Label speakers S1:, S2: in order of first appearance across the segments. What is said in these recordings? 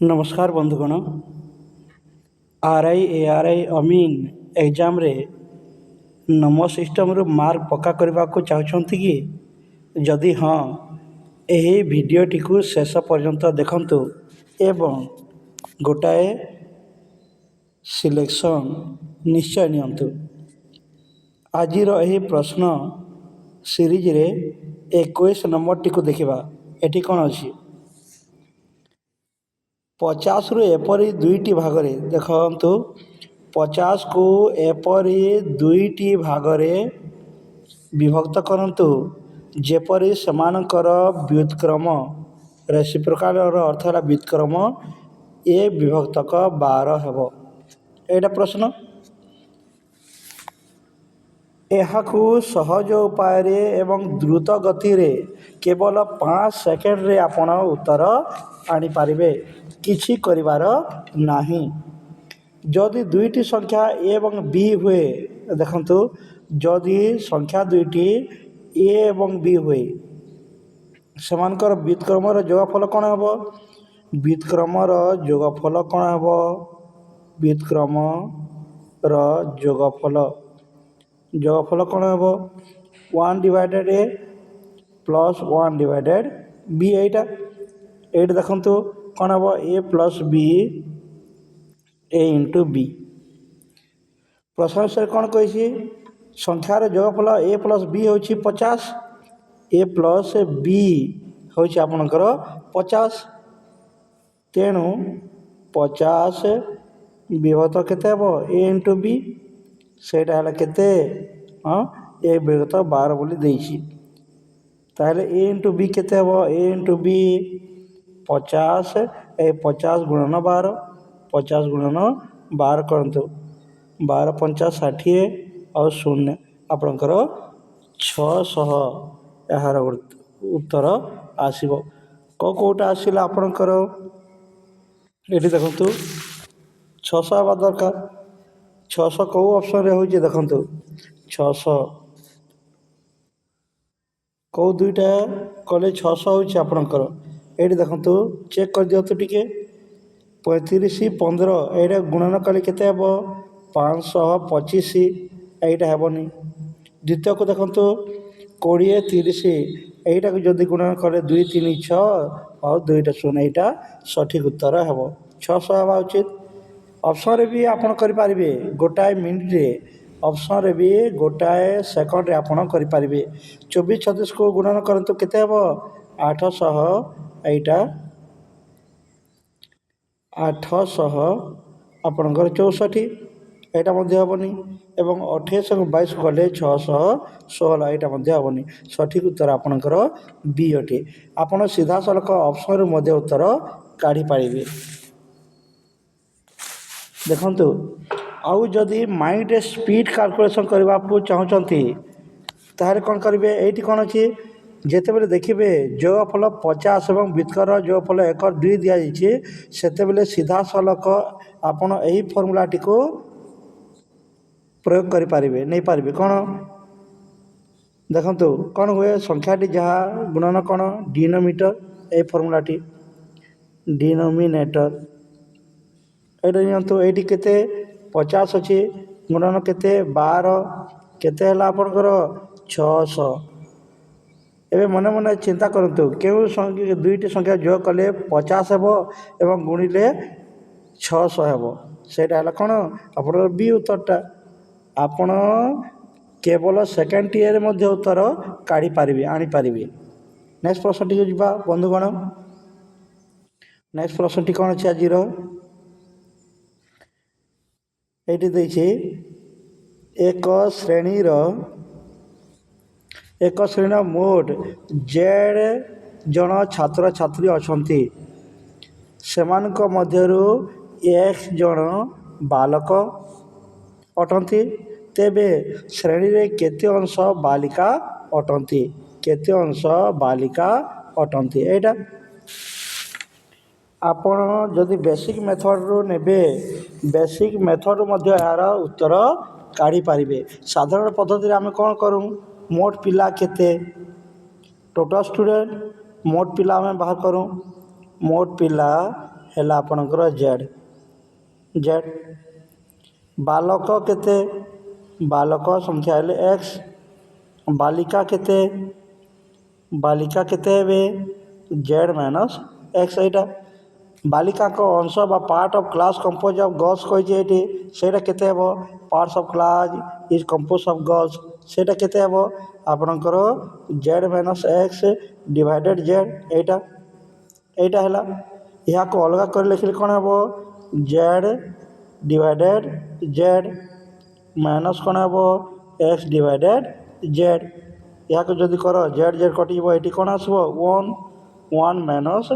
S1: नमस्कार बंधुगण RI ARY अमीन exam रे नमो सिस्टम रु मार्क पक्का करने को चाहते कि जदि हाँ यही भिडटी को शेष पर्यंत देखंतु एवं गोटाए सिलेक्शन निश्चय नियंतु। आजिर यही प्रश्न सीरीज रे 21 नंबर टी को देखा। एटी कौन अच्छी 50 रु एपरी दुईटी भागरे देखंतु 50 को एपरी दुईटी भागरे विभक्त करंतु जेपरी समानकर व्युत्क्रम रेसिप्रोकाल अर्थ है व्युत्क्रम ए विभक्तक 12 हेबो। एटा प्रश्न एहाकू सहज उपाय रे एवं द्रुत गति रे केवल 5 सेकेंड रे आपण उत्तर आनी पारिबे, किछि करिवार नाही। जदि दुईटी संख्या ए एवं बी हुए देखंतु जदि संख्या दुईटी ए एवं बी हुए सेमानकर व्युत्क्रमर जोगफल कौन हेबो? व्युत्क्रमर जोगफल कौन हेबो? व्युत्क्रमर जोगफल कौन हेबो? 1 डिवाइडेड ए प्लस 1 डिवाइडेड बी। एटा देखंतु कौन हेबो? ए प्लस बी ए इंटू बी। प्रश्न से कौन कही संख्यार जोगफल ए प्लस बी हूँ 50, ए प्लस बी हूँ आपणकर 50, तेणु 50 विभक्त केते हेबो ए इंटू बी, सेटा है केते? हाँ ए विभक्त 12 बोली देइछि। ताहले ए इंटू बी केते हेबो? ए इंटू बी 50 ए 50 गुणन 12, 50 गुणन 12 करंतु 12 50 60 और 0 आपणकर 600 यार उत्तर आसीबो। कोटा आसिला आपणकर एठी देखंतु 600 आवा दरकार। 600 कौ ऑप्शन रे होइजे देखंतु 600 कौ दुईटा कले 600 होइছে आपणकर। एठी देखंतु चेक कर दियतु टिके 35 15 एटा गुणन कले केते हेबो? 525 एटा हेबोनी। द्वितीय को देखंतु 20 30 एटा को जदि गुणन करे 2 3 6 और 2टा 0 एटा सठिक उत्तर हेबो। 600 हेबा उचित। ऑप्शन रे भी आपण करि पारिबे गोटाए मिनिट रे, ऑप्शन रे भी गोटाए सेकंड रे आपण करि पारिबे। 24 36 को गुणन करंतु केते हेबो? 800 एटा 800 आपणकर 64 एटा मध्य हेबनी एवं 28 को 22 गले 616 एटा मध्य हेबनी। सठिक उत्तर आपणकर बी अटे। आपण सीधा सलख ऑप्शन रे मध्य उत्तर काढी पारिबे। देखंतु आउ जदि माइंड रे स्पीड कैलकुलेशन करबा को चाहउचंती तारे कोन करिवे? एठी कोन अछि जेते बेले देखिबे जोगफल 50 एवं व्युत्क्रम जोगफल 1 और 2 दिया जाइछे सेते बेले सीधा सलख आपण एही फार्मूला टी को प्रयोग करि पारिबे नै पारिबे। कोन देखंतु कोन हुए संख्याटी जहा गुणन कोन डिनोमिनेटर ए फार्मूला टी डिनोमिनेटर एटा नियंतु एटी केते 50 अछि गुणन केते 12 केते हला आपनकर 600। एबे मने मने चिंता करंतु केउ संख्या दुईटी संख्या जोग कले 50 हेबो एवं गुणिले 600 हेबो, सेटा हला कोन आपनकर बी उत्तरटा। आपण केवल सेकेंड ईयर मध्य उत्तर काढी पारिबे आनी पारिबे। नेक्स्ट प्रश्न टी जिबा बंधुगण। नेक्स्ट प्रश्न टी कोन अछि आजिरो? एटी देछि एक श्रेणीर मोट जेड जन छात्र छात्री अछंती सेमानक मध्यरु एक्स जन बालक अटंती, तेबे श्रेणी रे केते अंश बालिका अटंती? केते अंश बालिका अटंती? एटा आपण जदि बेसिक मेथड रो नेबे बेसिक मेथड मध्य यार उत्तर काढी पारिबे। साधारण पद्धति रे आमे कोन करू? मोट पिला केते टोटल स्टूडेंट मोट पिला आमे बाहर करू। मोट पिला ହେଲା ଆପଣଙ୍କର ଜେଡ୍ ଜେଡ୍। ବାଲକ କେତେ? ବାଲକ ସଂଖ୍ୟା ହେଲେ ଏକ୍ସ। ବାଲିକା କେତେ? ବାଲିକା କେତେ ହେବେ? Z minus X. ଏଇଟା ବାଲିକାଙ୍କ ଅଂଶ ବା part of class compose of girls କହିଛି ଏଇଠି, ସେଇଟା କେତେ ହେବ? Parts of class is compose of girls, ସେଇଟା କେତେ ହେବ? ଆପଣଙ୍କର Z minus X divided Z. ଏଇଟା ହେଲା। ଏହାକୁ ଅଲଗା କରି ଲେଖିଲେ କ'ଣ ହେବ? ଜେଡ୍ ଡିଭାଇଡେଡ୍ ଜେଡ୍ ମାଇନସ୍ କ'ଣ ହେବ? X divided Z. ଏହାକୁ ଯଦି କର ଜେଡ୍ ଜେଡ୍ କଟିଯିବ, ଏଠି କ'ଣ ଆସିବ? 1 ମାଇନସ୍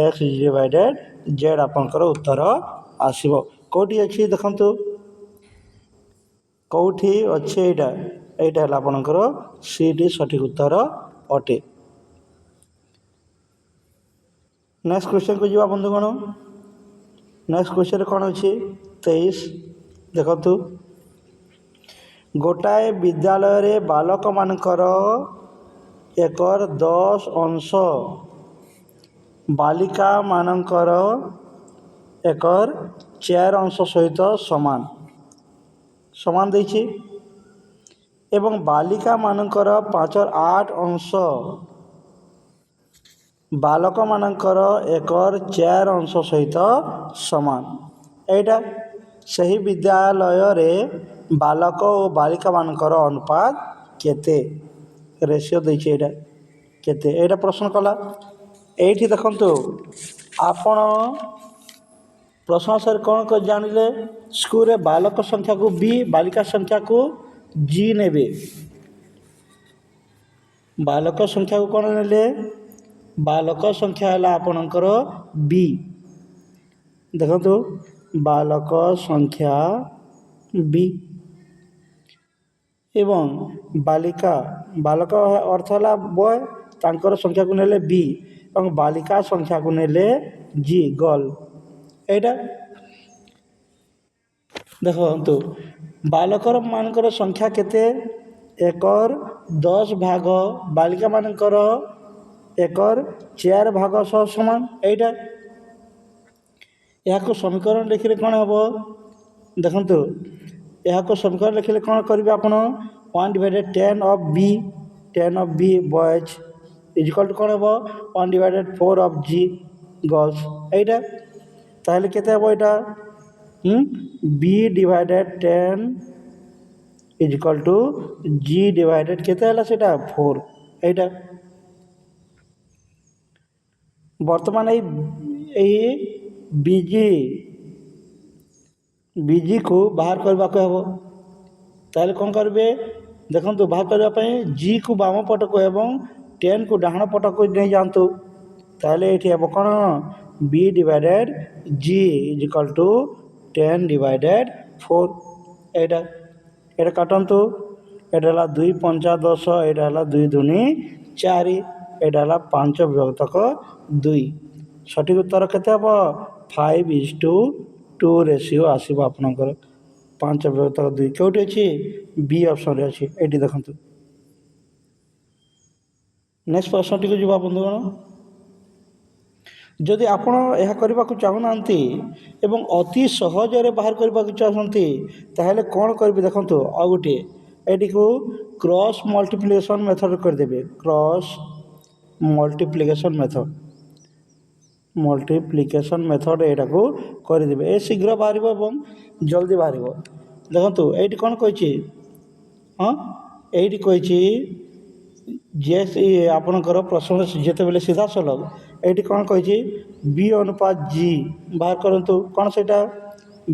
S1: ଏକ୍ସ ଡିଭାଇଡେଡ୍ ଜେଡ୍ ଆପଣଙ୍କର ଉତ୍ତର ଆସିବ। କେଉଁଠି ଅଛି ଦେଖନ୍ତୁ, କେଉଁଠି ଅଛି ଏଇଟା? ଏଇଟା ହେଲା ଆପଣଙ୍କର ସିଟି ସଠିକ୍ ଉତ୍ତର ଅଟେ। ନେକ୍ସଟ କ୍ୱେଶ୍ଚନକୁ ଯିବା ବନ୍ଧୁଗଣ। ନେକ୍ସଟ କ୍ୱେଶ୍ଚନରେ କ'ଣ ଅଛି? 23 ଦେଖନ୍ତୁ, ଗୋଟାଏ ବିଦ୍ୟାଳୟରେ ବାଲକମାନଙ୍କର 1/10 ଅଂଶ ବାଲିକାମାନଙ୍କର 1/4 ଅଂଶ ସହିତ ସମାନ ଦେଇଛି ଏବଂ ବାଲିକାମାନଙ୍କର 5/8 ଅଂଶ ବାଲକମାନଙ୍କର 1/4 ଅଂଶ ସହିତ ସମାନ। ଏଇଟା ସେହି ବିଦ୍ୟାଳୟରେ ବାଲକ ଓ ବାଲିକାମାନଙ୍କର ଅନୁପାତ କେତେ? ରେସିଓ ଦେଇଛି ଏଇଟା କେତେ? ଏଇଟା ପ୍ରଶ୍ନ କଲା। ଏଇଠି ଦେଖନ୍ତୁ, ଆପଣ ପ୍ରଶ୍ନ ଅନୁସାରେ କ'ଣ ଜାଣିଲେ? ସ୍କୁଲରେ ବାଲକ ସଂଖ୍ୟାକୁ ବି, ବାଲିକା ସଂଖ୍ୟାକୁ ଜି ନେବେ। ବାଲକ ସଂଖ୍ୟାକୁ କ'ଣ ନେଲେ? ବାଲକ ସଂଖ୍ୟା ହେଲା ଆପଣଙ୍କର ବି। ଦେଖନ୍ତୁ, ବାଲକ ସଂଖ୍ୟା ବି ଏବଂ ବାଲକ ଅର୍ଥ ହେଲା ବୟ, ତାଙ୍କର ସଂଖ୍ୟାକୁ ନେଲେ ବି ଏବଂ ବାଲିକା ସଂଖ୍ୟାକୁ ନେଲେ ଜି, ଗର୍ଲ। ଏଇଟା ଦେଖନ୍ତୁ, ବାଲକମାନଙ୍କର ସଂଖ୍ୟା କେତେ? 1/10 ଭାଗ ବାଲିକାମାନଙ୍କର 1/4 ଭାଗ ସହ ସମାନ। ଏଇଟା ଏହାକୁ ସମୀକରଣ ଲେଖିଲେ କ'ଣ ହେବ? ଦେଖନ୍ତୁ, ଏହାକୁ ସମୀକରଣ ଲେଖିଲେ କ'ଣ କରିବେ ଆପଣ? 1/10 of B boys is equal two କ'ଣ ହେବ? 1/4 ଅଫ୍ ଜି ଗର୍ଲସ୍। ଏଇଟା ତାହେଲେ କେତେ ହେବ? ଏଇଟା B divided 10 is equal to G divided କେତେ ହେଲା? ସେଇଟା 4। ଏଇଟା ବର୍ତ୍ତମାନ ଏହି ବିଜିକୁ ବାହାର କରିବାକୁ ହେବ। ତାହେଲେ କ'ଣ କରିବେ? ଦେଖନ୍ତୁ, ବାହାର କରିବା ପାଇଁ ଜିକୁ ବାମ ପଟକୁ ଏବଂ 10କୁ ଡାହାଣ ପଟକୁ ନେଇଯାଆନ୍ତୁ। ତାହେଲେ ଏଇଠି ହେବ କ'ଣ? B divided G is equal to 10 divided 4। ଏଇଟା କାଟନ୍ତୁ। ଏଇଟା ହେଲା 2 ପଞ୍ଚା 10, ଏଇଟା ହେଲା 2 ଦୁନି 4, ଏଇଟା ହେଲା 5/2। ସଠିକ୍ ଉତ୍ତର କେତେ ହେବ? 5:2 ରେସିଓ ଆସିବ ଆପଣଙ୍କର। 5/2 କେଉଁଠି ଅଛି? ବି ଅପସନ୍ରେ ଅଛି। ଏଇଠି ଦେଖନ୍ତୁ। ନେକ୍ସଟ ପ୍ରଶ୍ନଟିକୁ ଯିବା ବନ୍ଧୁଗଣ। ଯଦି ଆପଣ ଏହା କରିବାକୁ ଚାହୁଁନାହାନ୍ତି ଏବଂ ଅତି ସହଜରେ ବାହାର କରିବାକୁ ଚାହୁଁଛନ୍ତି, ତାହେଲେ କ'ଣ କରିବେ? ଦେଖନ୍ତୁ, ଆଉ ଗୋଟିଏ ଏଇଟିକୁ କ୍ରସ୍ ମଲ୍ଟିପ୍ଲିକେସନ୍ ମେଥଡ଼ କରିଦେବେ। କ୍ରସ୍ ମଲ୍ଟିପ୍ଲିକେସନ୍ ମେଥଡ଼ ଏଇଟାକୁ କରିଦେବେ। ଏ ଶୀଘ୍ର ବାହାରିବ ଏବଂ ଜଲ୍ଦି ବାହାରିବ। ଦେଖନ୍ତୁ, ଏଇଠି କ'ଣ କହିଛି? ଏଇଠି କହିଛି ଯେ ଆପଣଙ୍କର ପ୍ରଶ୍ନ ଯେତେବେଳେ ସିଧାସଳଖ ଏଇଠି କ'ଣ କହିଛି? ବି ଅନୁପାତ ଜି ବାହାର କରନ୍ତୁ। କ'ଣ ସେଇଟା?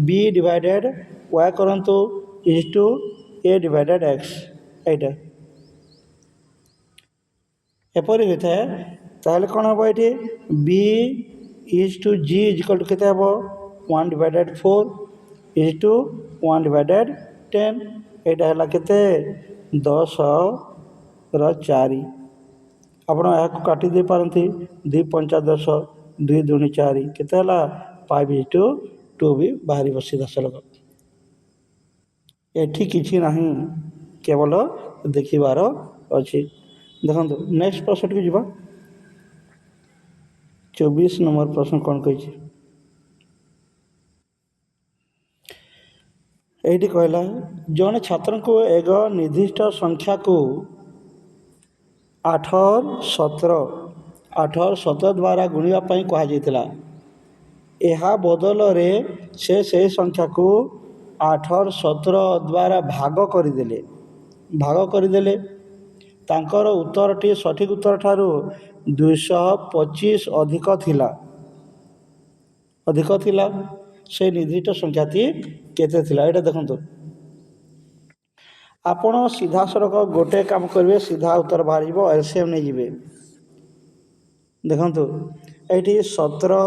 S1: ବି ଡିଭାଇଡେଡ୍ ୱାଇ କରନ୍ତୁ is to a divided x. ଏଇଟା ଏପରି ହୋଇଥାଏ। ତାହେଲେ କ'ଣ ହେବ? ଏଇଠି ବି is to g is equal to କେତେ ହେବ? 1/4 ଇଜ୍ ଟୁ 1/10। ଏଇଟା ହେଲା କେତେ? 10/4। ଆପଣ ଏହାକୁ କାଟି ଦେଇପାରନ୍ତି। 2 ପଞ୍ଚା 10, 2 ଦୁନି 4, କେତେ ହେଲା? 5:2 ବି ବାହାରିବ ସିଧାସଳଖ। ଏଠି କିଛି ନାହିଁ, କେବଳ ଦେଖିବାର ଅଛି। ଦେଖନ୍ତୁ, ନେକ୍ସଟ ପ୍ରଶ୍ନଟିକୁ ଯିବା। 24 ନମ୍ବର ପ୍ରଶ୍ନ କ'ଣ କହିଛି? এইটি କହିଲା ଜଣେ ଛାତ୍ରଙ୍କୁ ଏକ ନିର୍ଦ୍ଦିଷ୍ଟ ସଂଖ୍ୟାକୁ 8 ଦ୍ୱାରା ଗୁଣିବା ପାଇଁ କୁହାଯାଇଥିଲା। ଏହା ବଦଳରେ ସେ ସେହି ସଂଖ୍ୟାକୁ 8 ଦ୍ୱାରା ଭାଗ କରିଦେଲେ। ତାଙ୍କର ଉତ୍ତରଟି ସଠିକ୍ ଉତ୍ତର ଠାରୁ 225 ଅଧିକ ଥିଲା। ସେ ନିର୍ଦ୍ଦିଷ୍ଟ ସଂଖ୍ୟାଟି କେତେ ଥିଲା ଏଇଟା ଦେଖନ୍ତୁ। ଆପଣ ସିଧାସଳଖ ଗୋଟେ କାମ କରିବେ, ସିଧା ଉତ୍ତର ବାହାରିଯିବ, ଏଲସିଏମ୍ ନେଇଯିବେ। ଦେଖନ୍ତୁ ଏଇଠି 17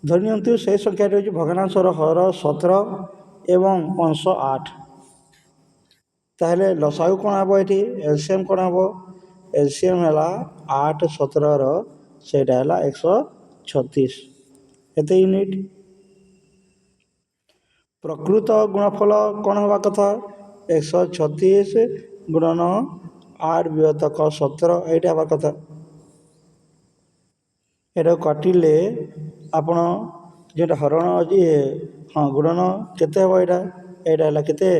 S1: ଧରି ନିଅନ୍ତୁ, ସେହି ସଂଖ୍ୟାଟି ହେଉଛି ଭଗ୍ନାଂଶର ହର 17 ଏବଂ ଅଂଶ 8। ତାହେଲେ ଲସାଗୁ କ'ଣ ହେବ, ଏଠି ଏଲସିଏମ୍ କ'ଣ ହେବ? ଏଲସିଏମ୍ ହେଲା 8 17ର ସେଇଟା ହେଲା 136। ଏତେ ୟୁନିଟ୍। ପ୍ରକୃତ ଗୁଣଫଳ କ'ଣ ହେବା କଥା? 136 ଗୁଣନ 8 ବିୟୋତକ 17 ଏଇଟା ହେବା କଥା। ଏଟାକୁ କାଟିଲେ ଆପଣ ଯେଉଁଟା ହରଣ ଅଛି, ଗୁଣନ କେତେ ହେବ? ଏଇଟା ହେଲା କେତେ?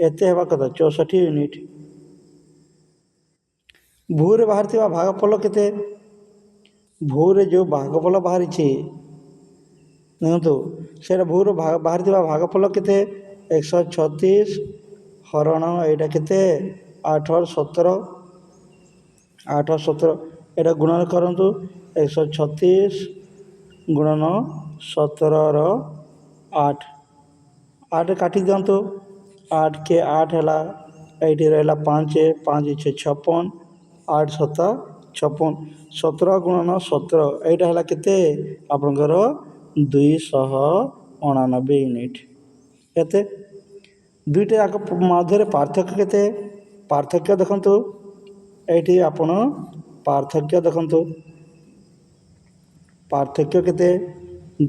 S1: ଏତେ ହେବା କଥା, 64 ୟୁନିଟ୍। ଭୂରେ ବାହାରିଥିବା ଭାଗଫଳ କେତେ? ଭୂରେ ଯେଉଁ ଭାଗଫଳ ବାହାରିଛି ଦେଖନ୍ତୁ, ସେଇଟା ଭୂରୁ ବାହାରିଥିବା ଭାଗଫଳ କେତେ? 136 ହରଣ ଏଇଟା କେତେ? 8 17 ଏଇଟା ଗୁଣନ କରନ୍ତୁ। 136 ଗୁଣନ 17ର 8 କାଟି ଦିଅନ୍ତୁ। 8 କେ 8 ହେଲା, ଏଇଠି ରହିଲା 5 5 56 8 7 56। 17 ଗୁଣନ 17 ଏଇଟା ହେଲା କେତେ? ଆପଣଙ୍କର 289 ୟୁନିଟ୍। କେତେ? ଦୁଇଟା ଯାକ ମଧ୍ୟରେ ପାର୍ଥକ୍ୟ କେତେ? ପାର୍ଥକ୍ୟ ଦେଖନ୍ତୁ, ଏଇଠି ଆପଣ ପାର୍ଥକ୍ୟ ଦେଖନ୍ତୁ, ପାର୍ଥକ୍ୟ କେତେ?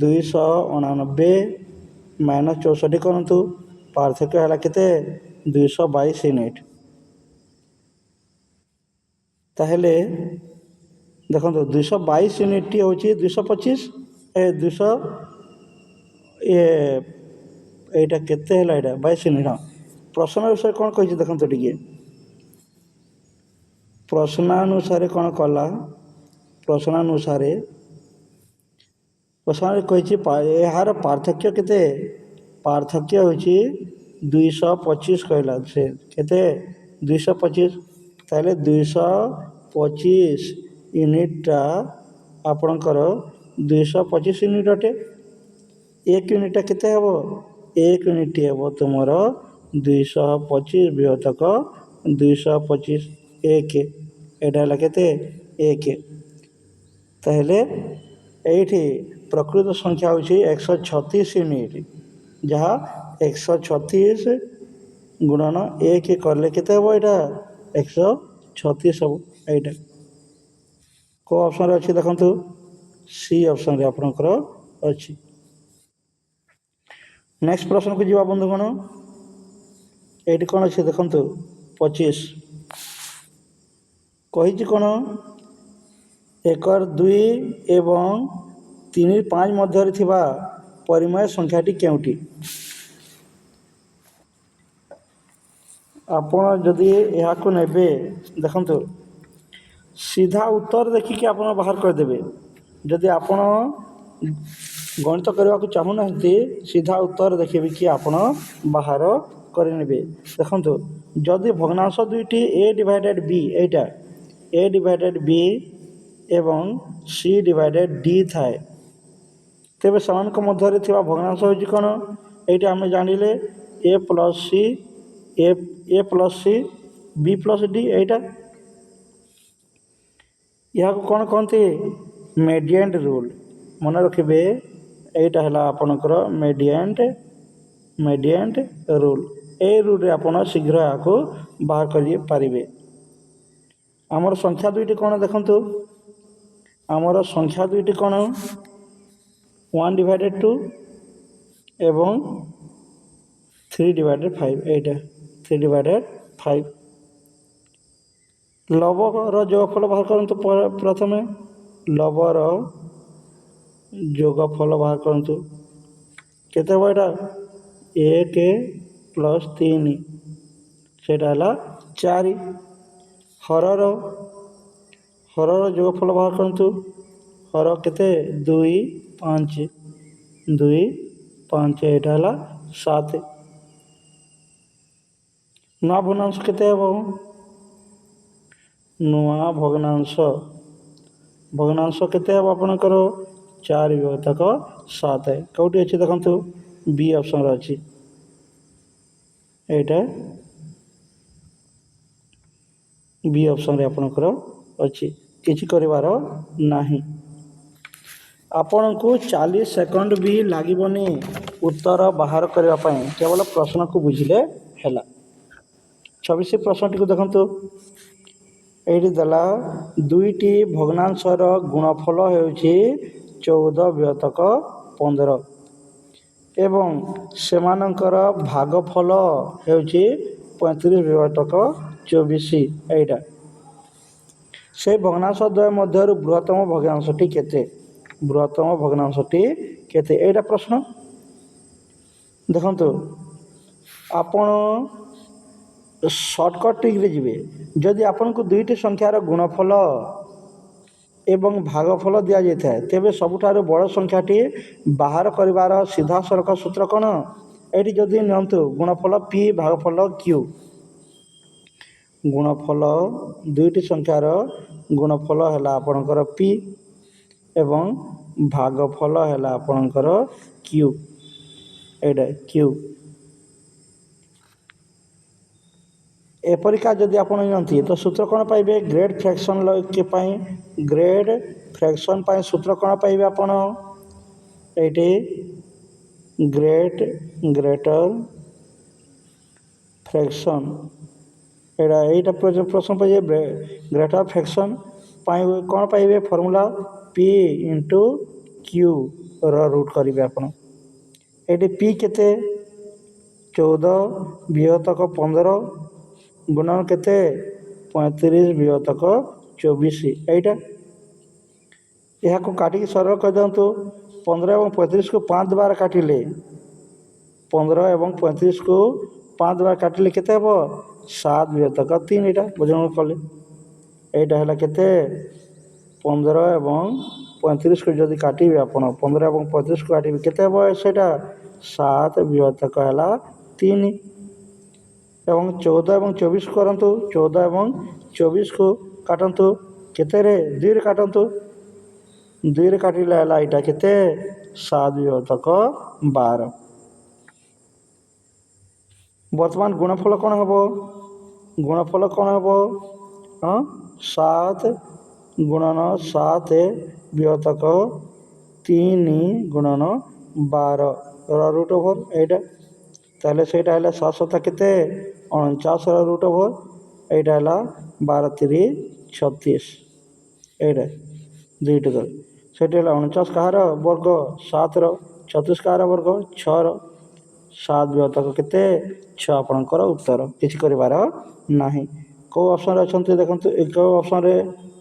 S1: 289 ମାଇନସ୍ 64 କରନ୍ତୁ, ପାର୍ଥକ୍ୟ ହେଲା କେତେ? 222 ୟୁନିଟ୍। ତାହେଲେ ଦେଖନ୍ତୁ 222 ୟୁନିଟ୍ଟି ହେଉଛି 225 ଏଇଟା କେତେ ହେଲା? ଏଇଟା 22 ୟୁନିଟ୍। ପ୍ରଶ୍ନ ବିଷୟରେ କ'ଣ କହିଛି ଦେଖନ୍ତୁ ଟିକେ। ପ୍ରଶ୍ନାନୁସାରେ କ'ଣ କଲା? ପ୍ରଶ୍ନାନୁସାରେ କହିଛି ଏହାର ପାର୍ଥକ୍ୟ କେତେ? ପାର୍ଥକ୍ୟ ହେଉଛି 225 କହିଲା ସେ। କେତେ? 225। ତାହେଲେ 225 ୟୁନିଟ୍ଟା ଆପଣଙ୍କର 225 ୟୁନିଟ୍ ଅଟେ। 1 ୟୁନିଟ୍ଟା କେତେ ହେବ? 1 ୟୁନିଟ୍ ହେବ ତୁମର 225 ବିୟୋତକ 225 1। ଏଇଟା ହେଲା କେତେ? 1। ତାହେଲେ ଏଇଠି ପ୍ରକୃତ ସଂଖ୍ୟା ହେଉଛି 136 ୟୁନିଟ୍, ଯାହା 136 ଗୁଣନ 1 କଲେ କେତେ ହେବ? ଏଇଟା 136 ହେବ। ଏଇଟା କେଉଁ ଅପସନ୍ରେ ଅଛି ଦେଖନ୍ତୁ? ସି ଅପସନ୍ରେ ଆପଣଙ୍କର ଅଛି। ନେକ୍ସଟ ପ୍ରଶ୍ନକୁ ଯିବା ବନ୍ଧୁଗଣ। ଏଇଠି କ'ଣ ଅଛି ଦେଖନ୍ତୁ? 25 କହିଛି କ'ଣ? 1 2 ଏବଂ 3 5 ମଧ୍ୟରେ ଥିବା ପରିମେୟ ସଂଖ୍ୟାଟି କେଉଁଟି? ଆପଣ ଯଦି ଏହାକୁ ନେବେ, ଦେଖନ୍ତୁ ସିଧା ଉତ୍ତର ଦେଖିକି ଆପଣ ବାହାର କରିଦେବେ। ଯଦି ଆପଣ ଗଣିତ କରିବାକୁ ଚାହୁଁନାହାନ୍ତି, ସିଧା ଉତ୍ତର ଦେଖିବେ କି ଆପଣ ବାହାର କରିନେବେ। ଦେଖନ୍ତୁ, ଯଦି ଭଗ୍ନାଂଶ ଦୁଇଟି a/b, ଏଇଟା a/b ଏବଂ c/d ଥାଏ, ତେବେ ସେମାନଙ୍କ ମଧ୍ୟରେ ଥିବା ଭଗ୍ନାଂଶ ହେଉଛି କ'ଣ? ଏଇଟା ଆମେ ଜାଣିଲେ a + c b + d। ଏଇଟା ଏହାକୁ କ'ଣ କହନ୍ତି? Median rule. ମନେ ରଖିବେ, ଏଇଟା ହେଲା ଆପଣଙ୍କର ମିଡିଆନ୍ ରୁଲ୍। ଏଇ ରୁଲ୍ରେ ଆପଣ ଶୀଘ୍ର ଏହାକୁ ବାହାର କରିପାରିବେ। ଆମର ସଂଖ୍ୟା ଦୁଇଟି କ'ଣ ଦେଖନ୍ତୁ? ଆମର ସଂଖ୍ୟା ଦୁଇଟି କ'ଣ? 1/2 ଏବଂ 3/5। ଏଇଟା 3/5। ଲବର ଯୋଗଫଳ ବାହାର କରନ୍ତୁ। ପ୍ରଥମେ ଲବର ଯୋଗଫଳ ବାହାର କରନ୍ତୁ। କେତେ ହେବ? ଏଇଟା 1 ପ୍ଲସ୍ 3 ସେଇଟା ହେଲା 4। ହରର ଯୋଗଫଳ ବାହାର କରନ୍ତୁ। ହର କେତେ 2 5 2 5 ଏଇଟା ହେଲା 7। ନୂଆ ଭଗ୍ନାଂଶ କେତେ ହେବ? ନୂଆ ଭଗ୍ନାଂଶ କେତେ ହେବ ଆପଣଙ୍କର 4 ବିଭକ୍ତକ 7। କେଉଁଠି ଅଛି ଦେଖନ୍ତୁ ବି ଅପସନ୍ରେ ଅଛି। ଏଇଟା ବି ଅପସନ୍ରେ ଆପଣଙ୍କର ଅଛି, କିଛି କରିବାର ନାହିଁ। ଆପଣଙ୍କୁ 40 ସେକେଣ୍ଡ ବି ଲାଗିବନି ଉତ୍ତର ବାହାର କରିବା ପାଇଁ, କେବଳ ପ୍ରଶ୍ନକୁ ବୁଝିଲେ ହେଲା। 26 ପ୍ରଶ୍ନଟିକୁ ଦେଖନ୍ତୁ। ଏଇଠି ଦେଲା ଦୁଇଟି ଭଗ୍ନାଂଶର ଗୁଣଫଳ ହେଉଛି 14 ବିଭକ୍ତକ 15 ଏବଂ ସେମାନଙ୍କର ଭାଗଫଳ ହେଉଛି 35 ବିଭକ୍ତକ 24। ଏଇଟା ସେହି ଭଗ୍ନାଂଶ ଦ୍ୱୟ ମଧ୍ୟରୁ ବୃହତ୍ତମ ଭଗ୍ନାଂଶଟି କେତେ? ବୃହତ୍ତମ ଭଗ୍ନାଂଶଟି କେତେ? ଏଇଟା ପ୍ରଶ୍ନ। ଦେଖନ୍ତୁ ଆପଣ ସର୍ଟକଟ୍ ଟ୍ରିକ୍ରେ ଯିବେ। ଯଦି ଆପଣଙ୍କୁ ଦୁଇଟି ସଂଖ୍ୟାର ଗୁଣଫଳ ଏବଂ ଭାଗଫଳ ଦିଆଯାଇଥାଏ, ତେବେ ସବୁଠାରୁ ବଡ଼ ସଂଖ୍ୟାଟି ବାହାର କରିବାର ସିଧାସଳଖ ସୂତ୍ର କ'ଣ? ଏଇଠି ଯଦି ନିଅନ୍ତୁ ଗୁଣଫଳ ପି ଭାଗଫଳ କ୍ୟୁ। ଗୁଣଫଳ ଦୁଇଟି ସଂଖ୍ୟାର ଗୁଣଫଳ ହେଲା ଆପଣଙ୍କର ପି ଏବଂ ଭାଗଫଳ ହେଲା ଆପଣଙ୍କର କ୍ୟୁ। ଏଇଟା କ୍ୟୁ। ଏପରିକା ଯଦି ଆପଣ ନିଅନ୍ତି ତ ସୂତ୍ର କ'ଣ ପାଇବେ? ଗ୍ରେଟ୍ ଫ୍ରାକ୍ସନ୍ ପାଇଁ ସୂତ୍ର କ'ଣ ପାଇବେ ଆପଣ? ଏଇଠି ଗ୍ରେଟର ଫ୍ରାକ୍ସନ୍ ଏଇଟା ପ୍ରଶ୍ନ ପାଇବେ। ଗ୍ରେଟର ଫ୍ରାକ୍ସନ୍ ପାଇଁ କ'ଣ ପାଇବେ? ଫର୍ମୁଲା ପି ଇଣ୍ଟୁ କ୍ୟୁର ରୁଟ୍ କରିବେ ଆପଣ। ଏଇଠି ପି କେତେ? 14 ବିଭକ୍ତକ 15 ଗୁଣନ କେତେ? 35 ବିଭକ୍ତକ 24। ଏଇଟା ଏହାକୁ କାଟିକି ସରଳ କରିଦିଅନ୍ତୁ। 15 ଏବଂ 35କୁ 5 ବାର କାଟିଲେ 15 ଏବଂ 35କୁ 5 ବାର କାଟିଲେ କେତେ ହେବ? 7 ବିଭକ୍ତକ 3। ଏଇଟା ବୁଝାମଣା କଲେ ଏଇଟା ହେଲା କେତେ? 15 ଏବଂ 35କୁ ଯଦି କାଟିବେ ଆପଣ 15 ଏବଂ 35କୁ କାଟିବେ କେତେ ହେବ? ସେଇଟା 7 ବିଭକ୍ତକ ହେଲା 3। ଏବଂ 14 ଏବଂ 24 କରନ୍ତୁ। 14 ଏବଂ 24କୁ କାଟନ୍ତୁ କେତେରେ? 2ରେ କାଟନ୍ତୁ। 2ରେ କାଟିଲେ ହେଲା ଏଇଟା କେତେ? 7 ବିଭକ୍ତକ 12। ବର୍ତ୍ତମାନ ଗୁଣଫଳ କ'ଣ ହେବ? ଗୁଣଫଳ କ'ଣ ହେବ? 7 ଗୁଣନ 7 ବିଭକ୍ତକ 3 ଗୁଣନ 12ର ରୁଟ୍ ଓଭର୍। ଏଇଟା ତାହେଲେ ସେଇଟା ହେଲା 7 7 କେତେ? 49ର ରୁଟ୍ ଓଭର୍। ଏଇଟା ହେଲା 12 3 36। ଏଇଟା 2ଟି ଗଲେ ସେଇଠି ହେଲା 49 କାହାର ବର୍ଗ? 7ର। 36 କାହାର ବର୍ଗ? 6ର। 7 ବିଭକ୍ତକ କେତେ? 6 ଆପଣଙ୍କର ଉତ୍ତର, କିଛି କରିବାର ନାହିଁ। କେଉଁ ଅପସନ୍ରେ ଅଛନ୍ତି ଦେଖନ୍ତୁ? କେଉଁ ଅପସନ୍ରେ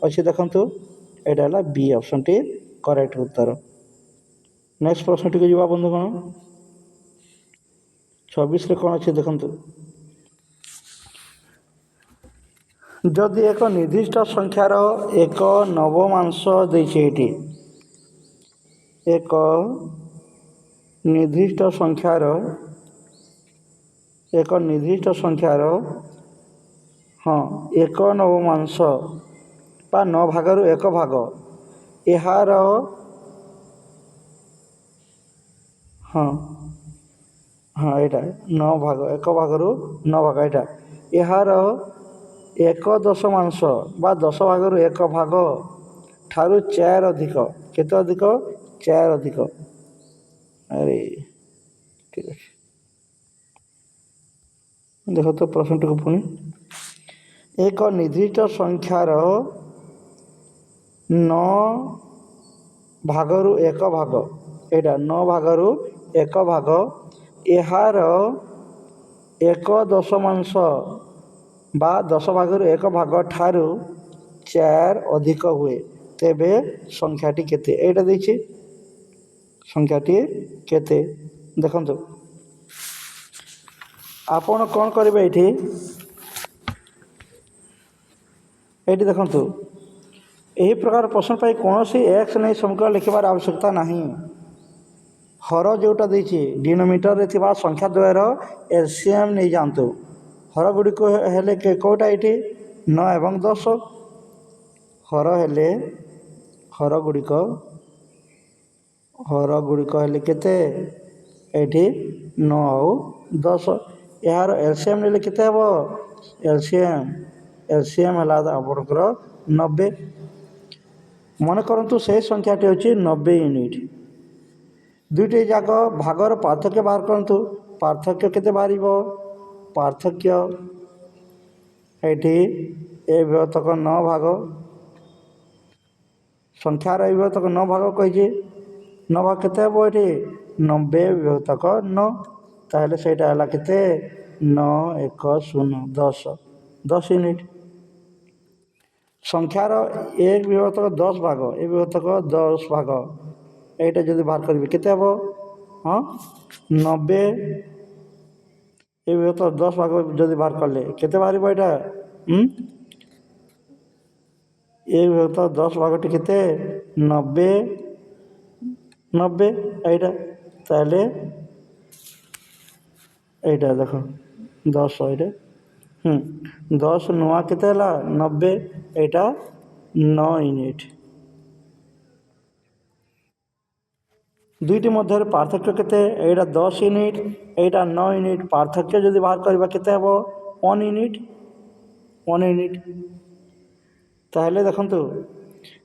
S1: ଅଛି ଦେଖନ୍ତୁ? ଏଇଟା ହେଲା ବି ଅପସନ୍ଟି କରେକ୍ଟ ଉତ୍ତର। ନେକ୍ସଟ ପ୍ରଶ୍ନଟିକୁ ଯିବା ବନ୍ଧୁଗଣ। 26ରେ କ'ଣ ଅଛି ଦେଖନ୍ତୁ? ଯଦି ଏକ ନିର୍ଦ୍ଦିଷ୍ଟ ସଂଖ୍ୟାର ଏକ ନବମାଂଶ ଦେଇଛି, ଏଇଠି ଏକ ନିର୍ଦ୍ଦିଷ୍ଟ ସଂଖ୍ୟାର ଏକ ନବମାଂଶ ବା 9 ଭାଗରୁ 1 ଭାଗ, ଏହାର ଏଇଟା 9 ଭାଗ, 1 ଭାଗରୁ 9 ଭାଗ, ଏଇଟା ଏହାର 1/10 ବା 10 ଭାଗରୁ 1 ଭାଗ ଠାରୁ 4 ଅଧିକ। କେତେ ଅଧିକ? 4 ଅଧିକ। ଆରେ ଠିକ୍ ଅଛି, ଦେଖନ୍ତୁ ପ୍ରଶ୍ନଟିକୁ ପୁଣି। ଏକ ନିର୍ଦ୍ଦିଷ୍ଟ ସଂଖ୍ୟାର 9 ଭାଗରୁ 1 ଭାଗ, ଏଇଟା 9 ଭାଗରୁ 1 ଭାଗ, ଏହାର 1/10 ବା 10 ଭାଗରୁ 1 ଭାଗ ଠାରୁ 4 ଅଧିକ ହୁଏ, ତେବେ ସଂଖ୍ୟାଟି କେତେ? ଏଇଟା ଦେଇଛି ସଂଖ୍ୟାଟି କେତେ ଦେଖନ୍ତୁ। ଆପଣ କ'ଣ କରିବେ ଏଇଠି ଦେଖନ୍ତୁ ଏହି ପ୍ରକାର ପ୍ରଶ୍ନ ପାଇଁ କୌଣସି ଏକ୍ସ ନେଇ ସମୀକରଣ ଲେଖିବାର ଆବଶ୍ୟକତା ନାହିଁ। ହର ଯେଉଁଟା ଦେଇଛି ଡିନୋମିନେଟରରେ ଥିବା ସଂଖ୍ୟା ଦ୍ୱୟର ଏଲସିଏମ୍ ନେଇଯାଆନ୍ତୁ। ହର ଗୁଡ଼ିକ ହେଲେ କେଉଁଟା ଏଇଠି 9 ଏବଂ 10। ହର ଗୁଡ଼ିକ ହେଲେ କେତେ ଏଇଠି 9 ଆଉ 10। ଏହାର ଏଲସିଏମ୍ ନେଲେ କେତେ ହେବ? ଏଲସିଏମ୍ ହେଲା ଆପଣଙ୍କର 90। ମନେ କରନ୍ତୁ ସେହି ସଂଖ୍ୟାଟି ହେଉଛି 90 ୟୁନିଟ୍। ଦୁଇଟି ଯାକ ଭାଗର ପାର୍ଥକ୍ୟ ବାହାର କରନ୍ତୁ। ପାର୍ଥକ୍ୟ କେତେ ବାହାରିବ? ପାର୍ଥକ୍ୟ ଏଇଠି ଏ ବିଭକ୍ତକ 9 ଭାଗ, ସଂଖ୍ୟାର ଏ ବିଭକ୍ତକ 9 ଭାଗ କହିଛି। 9 ଭାଗ କେତେ ହେବ ଏଠି? 90 ବିଭକ୍ତକ 9। ତାହେଲେ ସେଇଟା ହେଲା କେତେ? 9 1 0 10 ୟୁନିଟ୍। ସଂଖ୍ୟାର 1 ବିଭକ୍ତକ 10 ଭାଗ, ଏ ବିଭକ୍ତକ 10 ଭାଗ, এইটা যদি বাହାର କରିବେ କେତେ ହେବ? ହଁ 90 ଏ ବିଭକ୍ତ 10 ଭାଗ ଯଦି ବାହାର କଲେ କେତେ ବାହାରିବ ଏଇଟା? ଏ ବିଭକ୍ତ 10 ଭାଗଟି କେତେ? 90 এইটা। ତାହେଲେ এইটা ଦେଖ 10 ଏଇଟା 10 ନୂଆ କେତେ ହେଲା? 90। এইটা 9 ୟୁନିଟ୍। ଦୁଇଟି ମଧ୍ୟରେ ପାର୍ଥକ୍ୟ କେତେ? এইটা 10 ୟୁନିଟ୍, এইটা 9 ୟୁନିଟ୍। ପାର୍ଥକ୍ୟ ଯଦି ବାହାର କରିବା କେତେ ହେବ? 1 ୟୁନିଟ୍। ତାହେଲେ ଦେଖନ୍ତୁ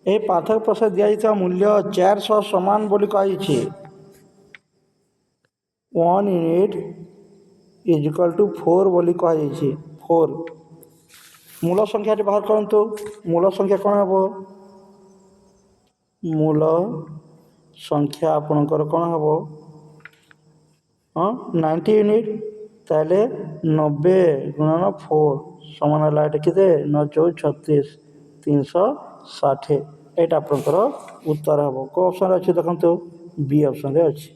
S1: ଏହି ପାର୍ଥକ୍ୟ ପ୍ରସେସ ଦିଆଯାଇଥିବା ମୂଲ୍ୟ 400 ସମାନ ବୋଲି କୁହାଯାଇଛି। 1 ୟୁନିଟ୍ ଇଜ୍ ଇକ୍ୱାଲ୍ ଟୁ 4 ବୋଲି କୁହାଯାଇଛି। 4 ମୂଳ ସଂଖ୍ୟାଟି ବାହାର କରନ୍ତୁ। ମୂଳ ସଂଖ୍ୟା କ'ଣ ହେବ? ମୂଳ ସଂଖ୍ୟା ଆପଣଙ୍କର କ'ଣ ହେବ? 90 ୟୁନିଟ୍। ତାହେଲେ 90 ଗୁଣନ 4 ସମାନ ହେଲା ଏଠି କେତେ? 9 4 36 360। এইটা ଆପଣଙ୍କର ଉତ୍ତର ହେବ। କେଉଁ ଅପସନ୍ରେ ଅଛି ଦେଖନ୍ତୁ? ବି ଅପସନ୍ରେ ଅଛି।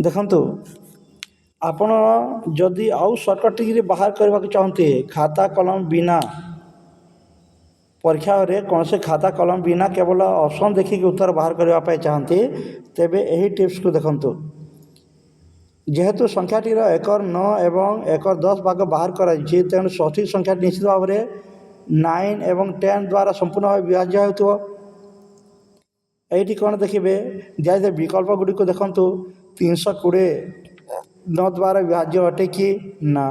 S1: ଦେଖନ୍ତୁ ଆପଣ ଯଦି ଆଉ ସର୍ଟକଟ୍ ଟିକିରେ ବାହାର କରିବାକୁ ଚାହୁଁନ୍ତି, ଖାତା କଲମ ବିନା, ପରୀକ୍ଷାରେ କୌଣସି ଖାତା କଲମ ବିନା କେବଳ ଅପସନ୍ ଦେଖିକି ଉତ୍ତର ବାହାର କରିବା ପାଇଁ ଚାହାନ୍ତି, ତେବେ ଏହି ଟିପ୍ସକୁ ଦେଖନ୍ତୁ। ଯେହେତୁ ସଂଖ୍ୟାଟିର 1 9 ଏବଂ 1 10 ଭାଗ ବାହାର କରାଯାଇଛି, ତେଣୁ ସଠିକ୍ ସଂଖ୍ୟାଟି ନିଶ୍ଚିତ ଭାବରେ 9 ଏବଂ 10 ଦ୍ୱାରା ସମ୍ପୂର୍ଣ୍ଣ ଭାବେ ବିଭାଜ୍ୟ ହେଉଥିବ। এইଠି କ'ଣ ଦେଖିବେ? ଦିଆଯାଇଥିବା ବିକଳ୍ପ ଗୁଡ଼ିକୁ ଦେଖନ୍ତୁ। 320 9 ଦ୍ୱାରା ବିଭାଜ୍ୟ ଅଟେ କି ନା?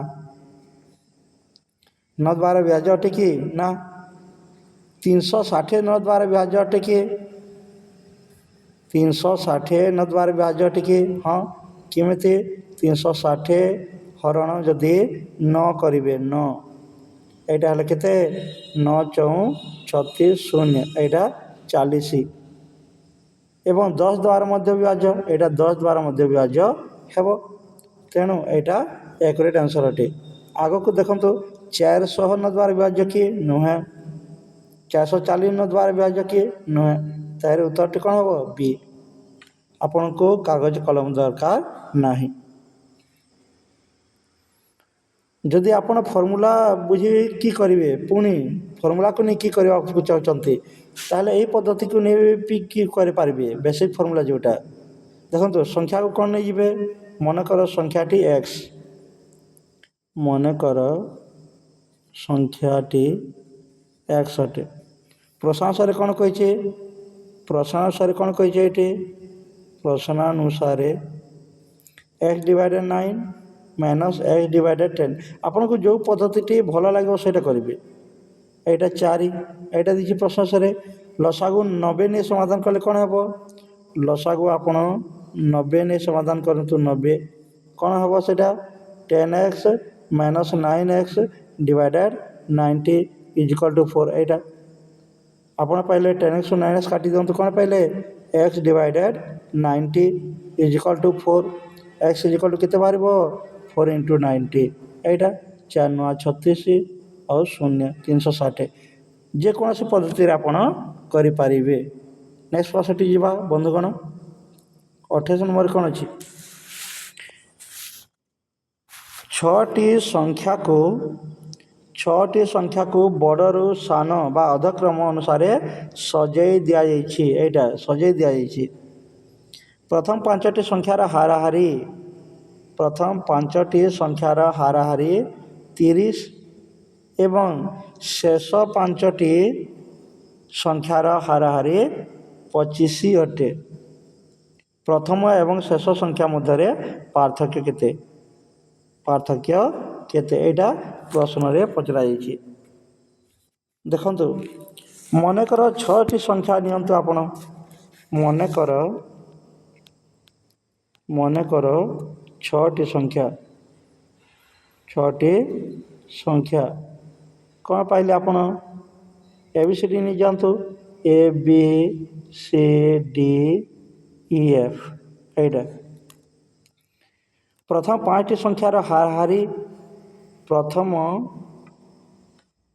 S1: 9 ଦ୍ୱାରା ବିଭାଜ୍ୟ ଅଟେ କି ନା? 360 9 ଦ୍ୱାରା ବିଭାଜ୍ୟ ଅଟେ କି? 360 9 ଦ୍ୱାରା ବିଭାଜ୍ୟ ଅଟେ କି? ହଁ। କେମିତି? 360 ହରଣ ଯଦି 9 କରିବେ, 9 এইটা ହେଲେ କେତେ? 9 4 36 0, এইଟା 40। ଏବଂ 10 ଦ୍ୱାରା ମଧ୍ୟ ବିଭାଜ୍ୟ, এইଟା 10 ଦ୍ୱାରା ମଧ୍ୟ ବିଭାଜ୍ୟ ହେବ। ତେଣୁ এইଟା ଏକୁରେଟ୍ ଆନ୍ସର୍ ଅଟେ। ଆଗକୁ ଦେଖନ୍ତୁ 400 9 ଦ୍ୱାରା ବିଭାଜ୍ୟ କି? ନୁହେଁ। 440 9 ଦ୍ୱାରା ବିଭାଜ୍ୟ କି? ନୁହେଁ। ତାହେଲେ ଉତ୍ତରଟି କ'ଣ ହେବ? ବି। ଆପଣଙ୍କୁ କାଗଜ କଲମ ଦରକାର ନାହିଁ। ଯଦି ଆପଣ ଫର୍ମୁଲା ବୁଝିକି କରିବେ, ପୁଣି ଫର୍ମୁଲାକୁ ନେଇ କି କରିବାକୁ ଚାହୁଁଛନ୍ତି, ତାହେଲେ ଏହି ପଦ୍ଧତିକୁ ନେଇ କି କରିପାରିବେ। ବେସିକ୍ ଫର୍ମୁଲା ଯେଉଁଟା ଦେଖନ୍ତୁ, ସଂଖ୍ୟାକୁ କ'ଣ ନେଇଯିବେ? ମନେକର ସଂଖ୍ୟାଟି ଏକ୍ସ, ମନେକର ସଂଖ୍ୟାଟି ଏକ୍ସ ଅଟେ। ପ୍ରଶ୍ନାଂଶରେ କ'ଣ କହିଛି? ପ୍ରଶ୍ନାଂଶରେ କ'ଣ କହିଛି? ଏଇଠି ପ୍ରଶ୍ନାନୁସାରେ x divided 9 minus x divided 10। ଆପଣଙ୍କୁ ଯେଉଁ ପଦ୍ଧତିଟି ଭଲ ଲାଗିବ ସେଇଟା କରିବେ। এইটা 4, এইটা ଦେଇଛି ପ୍ରଶ୍ନାଂଶରେ। ଲସାଗୁ 90 ନେଇ ସମାଧାନ କଲେ କ'ଣ ହେବ? ଲସାଗୁ ଆପଣ 90 ନେଇ ସମାଧାନ କରନ୍ତୁ। 90 କ'ଣ ହେବ ସେଇଟା? 10x minus 9x divided 90 is equal two 4। এইଟା ଆପଣ ପାଇଲେ 10x 9x କାଟି ଦିଅନ୍ତୁ। କ'ଣ ପାଇଲେ? x divided 90 is equal two 4। x is equal to କେତେ ବାହାରିବ? 4 × 90। এইଟା 4 9 36 ଆଉ 0 360। ଯେକୌଣସି ପଦ୍ଧତିରେ ଆପଣ କରିପାରିବେ। ନେକ୍ସଟ ପ୍ରଶ୍ନଟି ଯିବା ବନ୍ଧୁଗଣ। 28 ନମ୍ବର କ'ଣ ଅଛି? ଛଅଟି ସଂଖ୍ୟାକୁ ବଡ଼ରୁ ସାନ ବା ଅଧକ୍ରମ ଅନୁସାରେ ସଜେଇ ଦିଆଯାଇଛି। ଏଇଟା ସଜେଇ ଦିଆଯାଇଛି। ପ୍ରଥମ ପାଞ୍ଚଟି ସଂଖ୍ୟାର ହାରାହାରି 30 ଏବଂ ଶେଷ ପାଞ୍ଚଟି ସଂଖ୍ୟାର ହାରାହାରି 25 ଅଟେ। ପ୍ରଥମ ଏବଂ ଶେଷ ସଂଖ୍ୟା ମଧ୍ୟରେ ପାର୍ଥକ୍ୟ କେତେ? ଏଇଟା ପ୍ରଶ୍ନରେ ପଚରାଯାଇଛି। ଦେଖନ୍ତୁ, ମନେକର 6ଟି ସଂଖ୍ୟା ନିଅନ୍ତୁ ଆପଣ। ମନେକର 6ଟି ସଂଖ୍ୟା କ'ଣ ପାଇଲେ ଆପଣ? ABCD ନେଇଯାଆନ୍ତୁ। ABCDEF। ଏଇଟା ପ୍ରଥମ 5ଟି ସଂଖ୍ୟାର ହାରାହାରି। ପ୍ରଥମ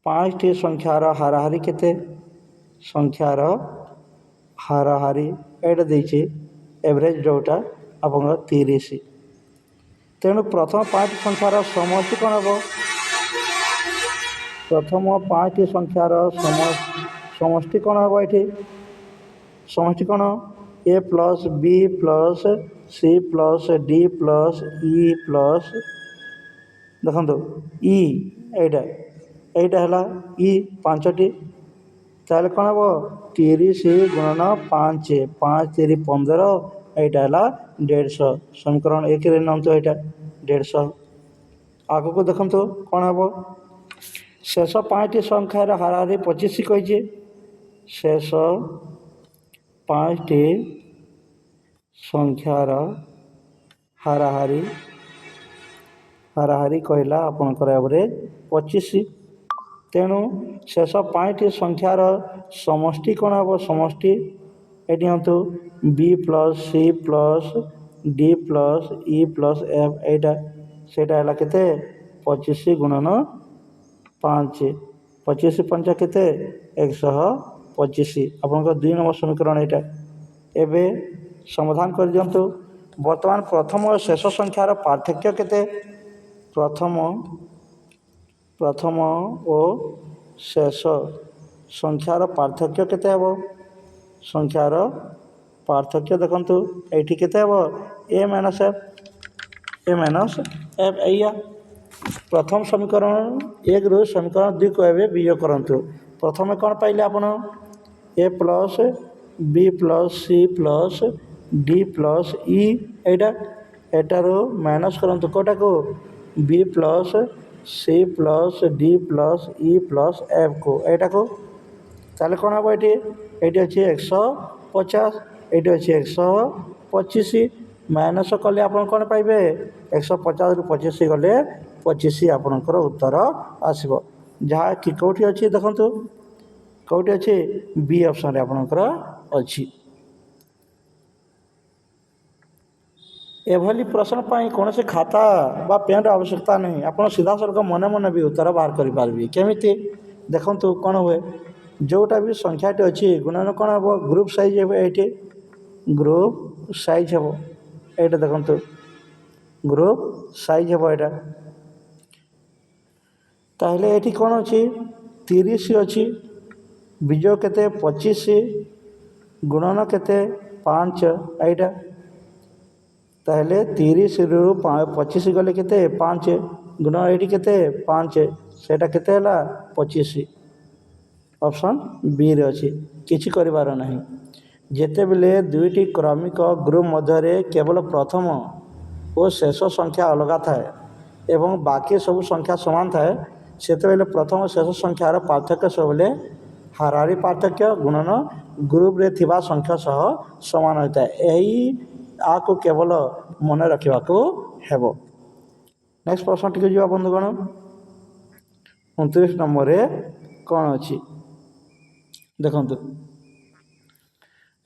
S1: 5ଟି ସଂଖ୍ୟାର ହାରାହାରି କେତେ? ସଂଖ୍ୟାର ହାରାହାରି ଏଇଟା ଦେଇଛି, ଏଭରେଜ୍ ଯେଉଁଟା ଆପଣଙ୍କର 30। ତେଣୁ ପ୍ରଥମ 5ଟି ସଂଖ୍ୟାର ସମଷ୍ଟି କ'ଣ ହେବ? ପ୍ରଥମ 5ଟି ସଂଖ୍ୟାର ସମଷ୍ଟି କ'ଣ ହେବ? ଏଠି ସମଷ୍ଟି କ'ଣ? A plus B plus C plus D plus E plus, ଦେଖନ୍ତୁ E, ଏଇଟା ହେଲା E 5ଟି। ତାହେଲେ କ'ଣ ହେବ? 30 ଗୁଣନ 5, 5 3 15, ଏଇଟା ହେଲା 150। ସମୀକରଣ 1ରେ ନିଅନ୍ତୁ, ଏଇଟା 150। ଆଗକୁ ଦେଖନ୍ତୁ କ'ଣ ହେବ? ଶେଷ 5ଟି ସଂଖ୍ୟାର ହାରାହାରି 25 କହିଛି। ଶେଷ 5ଟି ସଂଖ୍ୟାର ହାରାହାରି କହିଲା ଆପଣଙ୍କର ଏଭରେଜ୍ 25। ତେଣୁ ଶେଷ 5ଟି ସଂଖ୍ୟାର ସମଷ୍ଟି କ'ଣ ହେବ? ସମଷ୍ଟି ଏଠି ନିଅନ୍ତୁ B plus C plus D plus E plus F, ସେଇଟା ହେଲା କେତେ? 25 ଗୁଣନ 5, 25 5 କେତେ? 125। ଆପଣଙ୍କର 2 ନମ୍ବର ସମୀକରଣ ଏଇଟା। ଏବେ ସମାଧାନ କରିଦିଅନ୍ତୁ। ବର୍ତ୍ତମାନ ପ୍ରଥମ ଓ ଶେଷ ସଂଖ୍ୟାର ପାର୍ଥକ୍ୟ କେତେ? ପ୍ରଥମ ଓ ଶେଷ ସଂଖ୍ୟାର ପାର୍ଥକ୍ୟ କେତେ ହେବ? ସଂଖ୍ୟାର ପାର୍ଥକ୍ୟ ଦେଖନ୍ତୁ, ଏଇଠି କେତେ ହେବ? A minus F। ଏଇଆ ପ୍ରଥମ ସମୀକରଣ 1ରୁ ସମୀକରଣ 2କୁ ଏବେ ବିଯୋଗ କରନ୍ତୁ। ପ୍ରଥମେ କ'ଣ ପାଇଲେ ଆପଣ? A plus B plus C plus D plus E, ଏଇଟାରୁ ମାଇନସ୍ କରନ୍ତୁ କେଉଁଟାକୁ? B plus C plus D plus E plus Fକୁ, ଏଇଟାକୁ। ତାହେଲେ କ'ଣ ହେବ? ଏଇଠି ଅଛି 150, ଏଇଠି ଅଛି 125। ମାଇନସ୍ କଲେ ଆପଣ କ'ଣ ପାଇବେ? 150ରୁ 25 ଗଲେ 25 ଆପଣଙ୍କର ଉତ୍ତର ଆସିବ। ଯାହାକି କେଉଁଠି ଅଛି ଦେଖନ୍ତୁ, କେଉଁଠି ଅଛି? B ଅପସନ୍ରେ ଆପଣଙ୍କର ଅଛି। ଏଭଳି ପ୍ରଶ୍ନ ପାଇଁ କୌଣସି ଖାତା ବା ପେନ୍ର ଆବଶ୍ୟକତା ନାହିଁ। ଆପଣ ସିଧାସଳଖ ମନେ ମନେ ବି ଉତ୍ତର ବାହାର କରିପାରିବେ। କେମିତି? ଦେଖନ୍ତୁ କ'ଣ ହୁଏ। ଯେଉଁଟା ବି ସଂଖ୍ୟାଟି ଅଛି ଗୁଣନ କ'ଣ ହେବ? ଗ୍ରୁପ୍ ସାଇଜ୍ ହେବ। ଏଇଠି ଗ୍ରୁପ୍ ସାଇଜ୍ ହେବ। ଏଇଟା ଦେଖନ୍ତୁ ଗ୍ରୁପ୍ ସାଇଜ୍ ହେବ ଏଇଟା। ତାହେଲେ ଏଠି କ'ଣ ଅଛି? 30 ଅଛି, ବିଯୋଗ କେତେ? 25, ଗୁଣନ କେତେ? 5, ଏଇଟା। ତାହେଲେ 30ରୁ 25 ଗଲେ କେତେ? 5, ଗୁଣନ ଏଇଠି କେତେ? 5, ସେଇଟା କେତେ ହେଲା? 25। ଅପସନ୍ Bରେ ଅଛି। କିଛି କରିବାର ନାହିଁ। ଯେତେବେଳେ ଦୁଇଟି କ୍ରମିକ ଗ୍ରୁପ୍ ମଧ୍ୟରେ କେବଳ ପ୍ରଥମ ଓ ଶେଷ ସଂଖ୍ୟା ଅଲଗା ଥାଏ ଏବଂ ବାକି ସବୁ ସଂଖ୍ୟା ସମାନ ଥାଏ, ସେତେବେଳେ ପ୍ରଥମ ଓ ଶେଷ ସଂଖ୍ୟାର ପାର୍ଥକ୍ୟ ସବୁବେଳେ ହାରାହାରି ପାର୍ଥକ୍ୟ ଗୁଣନ ଗ୍ରୁପ୍ରେ ଥିବା ସଂଖ୍ୟା ସହ ସମାନ ହୋଇଥାଏ। ଏହାକୁ କେବଳ ମନେ ରଖିବାକୁ ହେବ। ନେକ୍ସଟ ପ୍ରଶ୍ନଟିକୁ ଯିବା ବନ୍ଧୁଗଣ। 29 ନମ୍ବରରେ କ'ଣ ଅଛି ଦେଖନ୍ତୁ।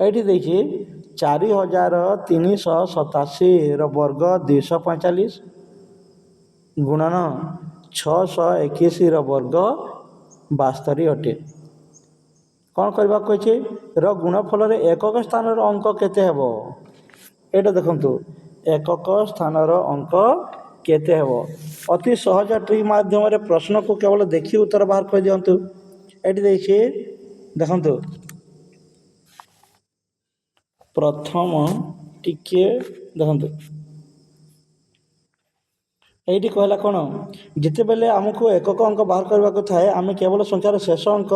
S1: ଏଇଠି ଦେଇଛି 4387ର ବର୍ଗ 245 ଗୁଣନ 621ର ବର୍ଗ 72 ଅଟେ। କ'ଣ କରିବାକୁ କହିଛି ର ଗୁଣଫଳରେ ଏକକ ସ୍ଥାନର ଅଙ୍କ କେତେ ହେବ? ଏଇଟା ଦେଖନ୍ତୁ ଏକକ ସ୍ଥାନର ଅଙ୍କ କେତେ ହେବ? ଅତି ସହଜ ଟ୍ରିକ୍ ମାଧ୍ୟମରେ ପ୍ରଶ୍ନକୁ କେବଳ ଦେଖି ଉତ୍ତର ବାହାର କରିଦିଅନ୍ତୁ। ଏଠି ଦେଇଛି ଦେଖନ୍ତୁ, ପ୍ରଥମ ଟିକିଏ ଦେଖନ୍ତୁ, ଏଇଠି କହିଲା କ'ଣ, ଯେତେବେଳେ ଆମକୁ ଏକକ ଅଙ୍କ ବାହାର କରିବାକୁ ଥାଏ ଆମେ କେବଳ ସଂଖ୍ୟାର ଶେଷ ଅଙ୍କ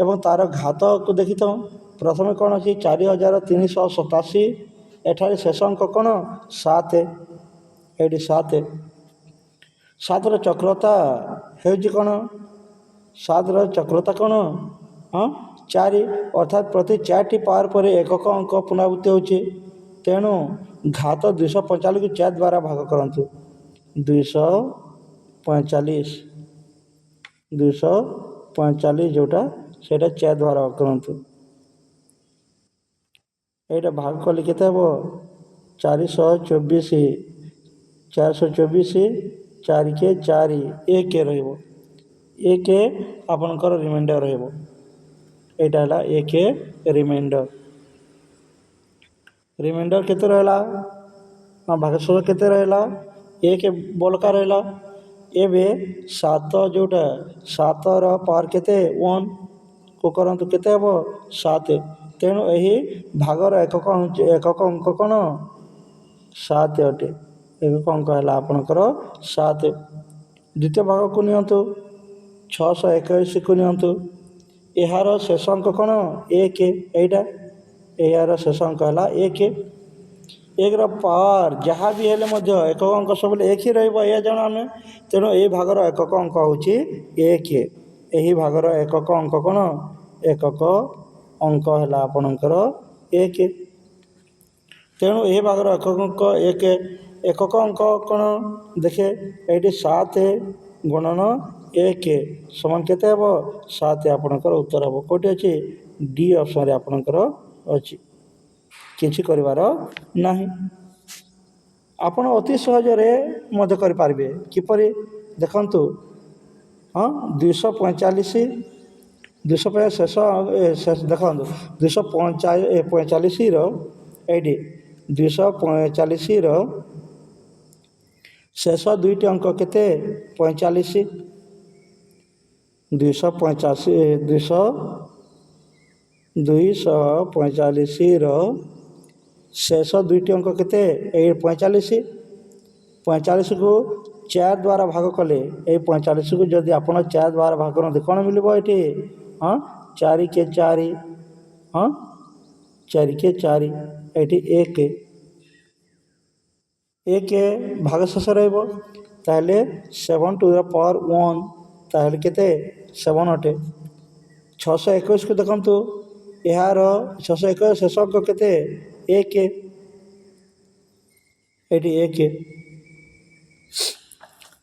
S1: ଏବଂ ତା'ର ଘାତକୁ ଦେଖିଥାଉ। ପ୍ରଥମେ କ'ଣ ଅଛି 4387, ଏଠାରେ ଶେଷ ଅଙ୍କ କ'ଣ 7, ଏଇଠି 7, 7ର ଚକ୍ରତା ହେଉଛି କ'ଣ, 7ର ଚକ୍ରତା କ'ଣ 4, ଅର୍ଥାତ୍ ପ୍ରତି 4ଟି ପାୱାର ପରେ ଏକକ ଅଙ୍କ ପୁନରାବୃତ୍ତି ହେଉଛି। ତେଣୁ ଘାତ 245କୁ 4 ଦ୍ୱାରା ଭାଗ କରନ୍ତୁ। 245 ଯେଉଁଟା ସେଇଟା 4 ଦ୍ୱାରା ଭାଗ କରନ୍ତୁ। এইটা ভাগ কলে কেতে হব 424, 424 4 কে 4 1 রহব, 1 আপনার রিমাইন্ডর রহব। এইটা হল 1 রিমাইন্ডর। রিমাইন্ডর কেতে রহলা ভাগশেষ কেতে রহলা 1 বলকা রহলা। এবে 7 যেটা 7র পাওয়ার কেতে 1 को करंतु केते हबो 7। तेणु यही भागर एकक अंक कौन 7 अटे। एकक अंक है आपणकर 7। द्वितीय भाग को नियंतु 621 को नियंतु। यार शेष अंक कौन 1। एटा यार शेष अंक है 1। 1 पावर जहाँ भी हेले मध्य एकक अंक सब 1 ही रहा जाना आम। तेणु ये भागर एकक अंक हूँ 1। यही भागर एकक अंक कौन एकक अंक है आपणकर 1। तेणु यही भागर एकक अंक 1। एकक अंक कौन देखे ये 7 गुणन 1 समान केते हम 7 आपणकर उत्तर हम कौटी अच्छी डी ऑप्शन रे आपणकर अच्छी किसी करिवार नाही। आपण अति सहजरे मध्य करि पारबे किपरि देखंतु। हाँ 245 शेष देखो 245 ये 245 शेष दुईटी अंक केते 45। 245 शेष दुईटी अंक केते 45। 45 को 4 द्वारा भाग कले ये 45 को जदि आप 4 द्वारा भाग करते कौन मिल ये हाँ 4 के 4 हाँ 4 के 4 ये 1 भाग शेष रहा 7 टू द पावर 1 ताहले केते 7 अटे। 621 को देखंतु यार 621 शेष अंक केते 1 एटी 1।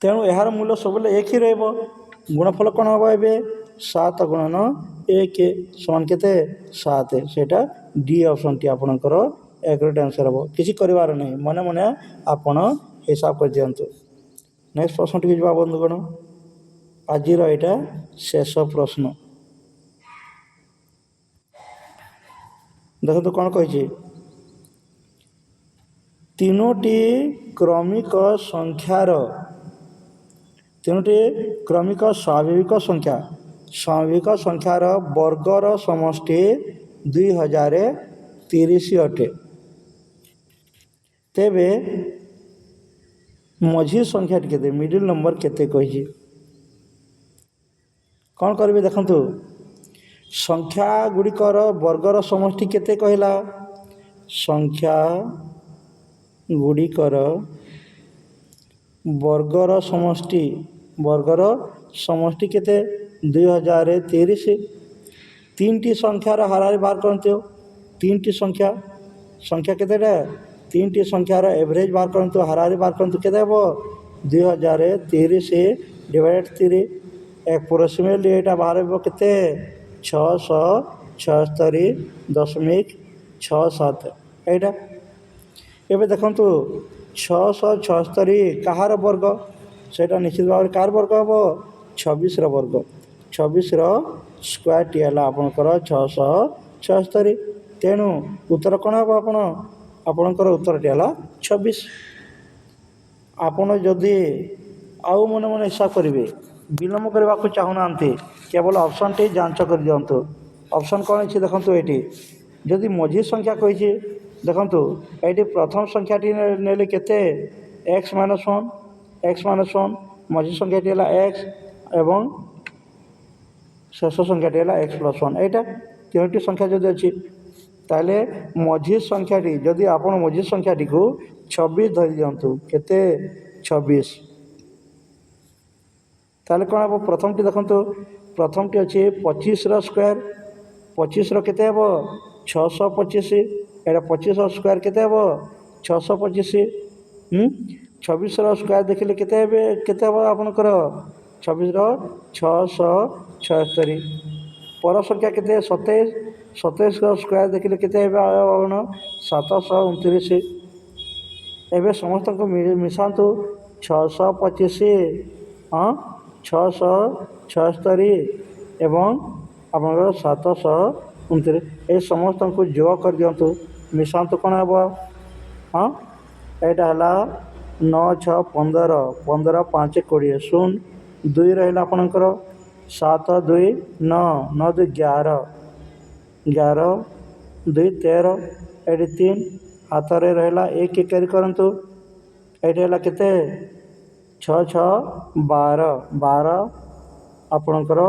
S1: तेणु यार मूल्य सब 1 ही रहा। गुणफल कौन हम ए 7 गुणन 1 समान केते 7 सेटा डी ऑप्शन टी आपणकर एक्यूरेट आंसर हम किसी करिवार नहीं मने मने आपण हिसाब कर दियंतु। नेक्स्ट प्रश्न टी जा बंधुगण आज यहाँ शेष प्रश्न देखो कौन कही तीनोटी क्रमिक संख्यार तीनोटी क्रमिक स्वाभाविक संख्यार वर्गर समष्टि 2030 अटे। तेबे मझी संख्या केते मिडिल नंबर केते कही कौन करेंगे देखंतु। संख्या गुड़िकर वर्गर समष्टि केते कहला संख्या गुड़िकर वर्गर समष्टि केते 2030। 3टी संख्यार हाराहारी बाहर करते हो 3टी संख्या केतेटा 3टी संख्यार एवरेज बाहर करते हाराहारी बाहर करते केते हम 2030 डिवाइडेड 3 एप्रोक्सीमेटली यहाँ बाहर केते 676.67 यहाँ एवं देखंतु 676 कहार वर्ग सेटा निश्चित भाव कार वर्ग हम 26 वर्ग 26ର ସ୍କୋୟାରଟି ହେଲା ଆପଣଙ୍କର 676। ତେଣୁ ଉତ୍ତର କ'ଣ ହେବ ଆପଣଙ୍କର ଉତ୍ତରଟି ହେଲା 26। ଆପଣ ଯଦି ଆଉ ମନେ ମନେ ହିସାବ କରିବେ, ବିଳମ୍ବ କରିବାକୁ ଚାହୁଁନାହାନ୍ତି, କେବଳ ଅପସନ୍ଟି ଯାଞ୍ଚ କରିଦିଅନ୍ତୁ। ଅପସନ୍ କ'ଣ ଅଛି ଦେଖନ୍ତୁ। ଏଇଠି ଯଦି ମଝି ସଂଖ୍ୟା କହିଛି, ଦେଖନ୍ତୁ ଏଇଠି ପ୍ରଥମ ସଂଖ୍ୟାଟି ନେଲେ କେତେ x-1 ମଝି ସଂଖ୍ୟାଟି ହେଲା x ଏବଂ ଶେଷ ସଂଖ୍ୟାଟି ହେଲା x+1। ଏଇଟା ତିନୋଟି ସଂଖ୍ୟା ଯଦି ଅଛି, ତାହେଲେ ମଝି ସଂଖ୍ୟାଟି ଯଦି ଆପଣ ମଝି ସଂଖ୍ୟାଟିକୁ 26 ଧରି ଦିଅନ୍ତୁ, କେତେ 26, ତାହେଲେ କ'ଣ ହେବ? ପ୍ରଥମଟି ଦେଖନ୍ତୁ, ପ୍ରଥମଟି ଅଛି 25ର ସ୍କୋୟାର, 25ର କେତେ ହେବ 625। ଏଇଟା 25ର ସ୍କୋୟାର କେତେ ହେବ 625। 26ର ସ୍କୋୟାର ଦେଖିଲେ କେତେ ହେବ ଆପଣଙ୍କର 26ର 676। ପର ସଂଖ୍ୟା କେତେ 27, 27ର ସ୍କୋୟାର ଦେଖିଲେ କେତେ ହେବେ 729। ଏବେ ସମସ୍ତଙ୍କୁ ମିଶାନ୍ତୁ 625, 676 ଏବଂ ଆପଣଙ୍କର 729। ଏ ସମସ୍ତଙ୍କୁ ଯୋଗ କରିଦିଅନ୍ତୁ, ମିଶାନ୍ତୁ, କ'ଣ ହେବ? ଏଇଟା ହେଲା 9 6 15, 15 5 20, 0 2 ରହିଲା ଆପଣଙ୍କର 7 2 9, 9 2 11, 11 2 13, ଏଇଠି 3 ହାତରେ ରହିଲା 1 କ୍ୟାରି କରନ୍ତୁ, ଏଇଠି ହେଲା କେତେ 6 6 12, 12 ଆପଣଙ୍କର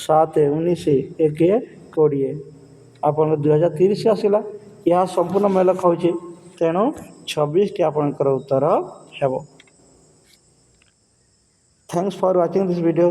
S1: 7 19, 1 20, ଆପଣଙ୍କର 2030 ଆସିଲା। ଏହା ସମ୍ପୂର୍ଣ୍ଣ ମେଳ ଖାଉଛି, ତେଣୁ 26ଟି ଆପଣଙ୍କର ଉତ୍ତର ହେବ। Thanks for watching this video.